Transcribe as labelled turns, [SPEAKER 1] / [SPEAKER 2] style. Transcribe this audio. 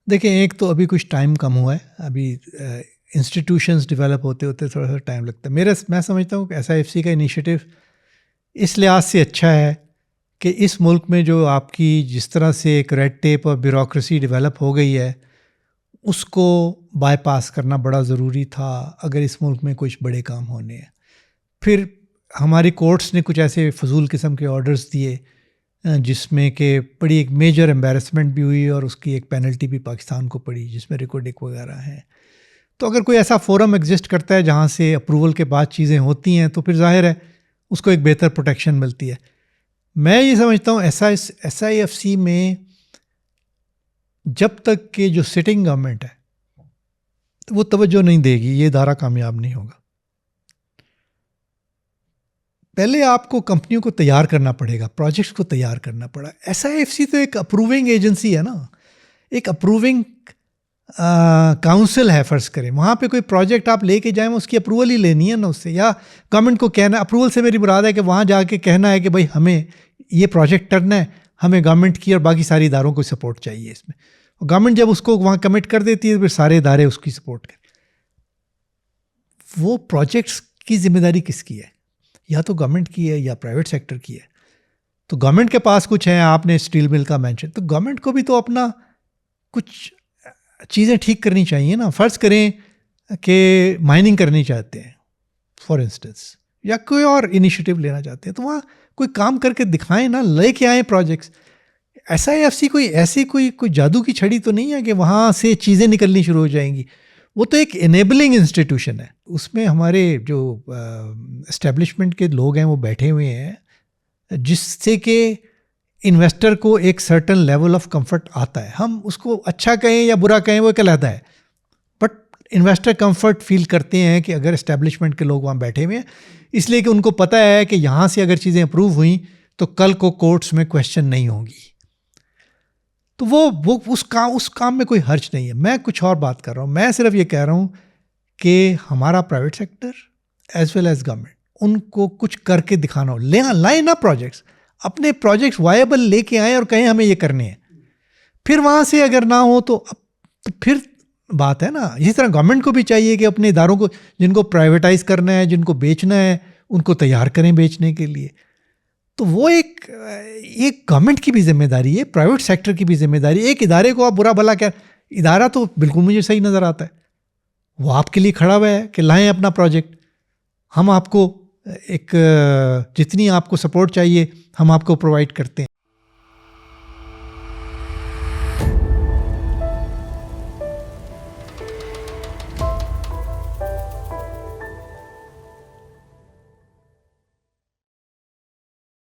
[SPEAKER 1] देखिए, एक तो अभी कुछ टाइम कम हुआ है, अभी इंस्टीट्यूशंस डेवलप होते होते थोड़ा सा टाइम लगता है। मैं समझता हूँ कि SIFC का इनिशिएटिव इस लिहाज से अच्छा है कि इस मुल्क में जो आपकी जिस तरह से एक रेड टेप और ब्यूरोक्रेसी डेवलप हो गई है, उसको बाईपास करना बड़ा ज़रूरी था अगर इस मुल्क में कुछ बड़े काम होने हैं। फिर हमारी कोर्ट्स ने कुछ ऐसे फजूल किस्म के ऑर्डर्स दिए जिसमें कि बड़ी एक मेजर एम्बेरसमेंट भी हुई और उसकी एक पेनल्टी भी पाकिस्तान को पड़ी, जिसमें रिकॉर्डिक वगैरह हैं। तो अगर कोई ऐसा फोरम एग्जिस्ट करता है जहाँ से अप्रूवल के बाद चीज़ें होती हैं, तो फिर जाहिर है उसको एक बेहतर प्रोटेक्शन मिलती है। मैं ये समझता हूँ SIFC में जब तक कि जो सिटिंग गवर्नमेंट है वो तवज्जो नहीं देगी, ये इदारा कामयाब नहीं होगा। पहले आपको कंपनियों को तैयार करना पड़ेगा, प्रोजेक्ट्स को तैयार करना पड़ा। SIFC तो एक अप्रूविंग एजेंसी है ना, एक अप्रूविंग काउंसिल है फ़र्ज़ करें। वहाँ पे कोई प्रोजेक्ट आप लेके जाएं, उसकी अप्रूवल ही लेनी है ना उससे, या गवर्नमेंट को कहना। अप्रूवल से मेरी मुराद है कि वहाँ जाके कहना है कि भाई हमें ये प्रोजेक्ट करना है, हमें गवर्नमेंट की और बाकी सारे इदारों को सपोर्ट चाहिए इसमें। गवर्नमेंट जब उसको वहाँ कमिट कर देती है तो फिर सारे इदारे उसकी सपोर्ट करें। वो प्रोजेक्ट्स की जिम्मेदारी किसकी है? या तो गवर्नमेंट की है या प्राइवेट सेक्टर की है। तो गवर्नमेंट के पास कुछ है, आपने स्टील मिल का मेंशन, तो गवर्नमेंट को भी तो अपना कुछ चीज़ें ठीक करनी चाहिए ना। फ़र्ज़ करें कि माइनिंग करनी चाहते हैं फॉर इंस्टेंस, या कोई और इनिशिएटिव लेना चाहते हैं, तो वहाँ कोई काम करके दिखाएं ना, लेके आएँ प्रोजेक्ट्स। SIFC कोई ऐसी कोई जादू की छड़ी तो नहीं है कि वहाँ से चीज़ें निकलनी शुरू हो जाएंगी। वो तो एक इनेबलिंग इंस्टीट्यूशन है। उसमें हमारे जो एस्टेब्लिशमेंट के लोग हैं वो बैठे हुए हैं, जिससे कि इन्वेस्टर को एक सर्टन लेवल ऑफ कंफर्ट आता है। हम उसको अच्छा कहें या बुरा कहें वो कहलाता है, बट इन्वेस्टर कंफर्ट फील करते हैं कि अगर एस्टेब्लिशमेंट के लोग वहाँ बैठे हुए हैं, इसलिए कि उनको पता है कि यहाँ से अगर चीज़ें अप्रूव हुई तो कल को कोर्ट्स में क्वेश्चन नहीं होगी। तो वो उस काम में कोई हर्ज नहीं है। मैं कुछ और बात कर रहा हूँ। मैं सिर्फ ये कह रहा हूँ कि हमारा private sector as well as government, उनको कुछ करके दिखाना हो। लाए ना प्रोजेक्ट्स, अपने प्रोजेक्ट्स वायबल लेके आए और कहें हमें ये करने हैं। फिर वहाँ से अगर ना हो तो फिर बात है ना। इसी तरह गवर्नमेंट को भी चाहिए कि अपने इदारों को, जिनको प्राइवेटाइज करना है, जिनको बेचना है, उनको तैयार करें बेचने के लिए। तो वो एक गवर्नमेंट की भी जिम्मेदारी है, प्राइवेट सेक्टर की भी जिम्मेदारी है। एक इदारे को आप बुरा भला क्या, इदारा तो बिल्कुल मुझे सही नज़र आता है, वो आपके लिए खड़ा हुआ है कि लाएं अपना प्रोजेक्ट, हम आपको एक जितनी आपको सपोर्ट चाहिए हम आपको प्रोवाइड करते हैं।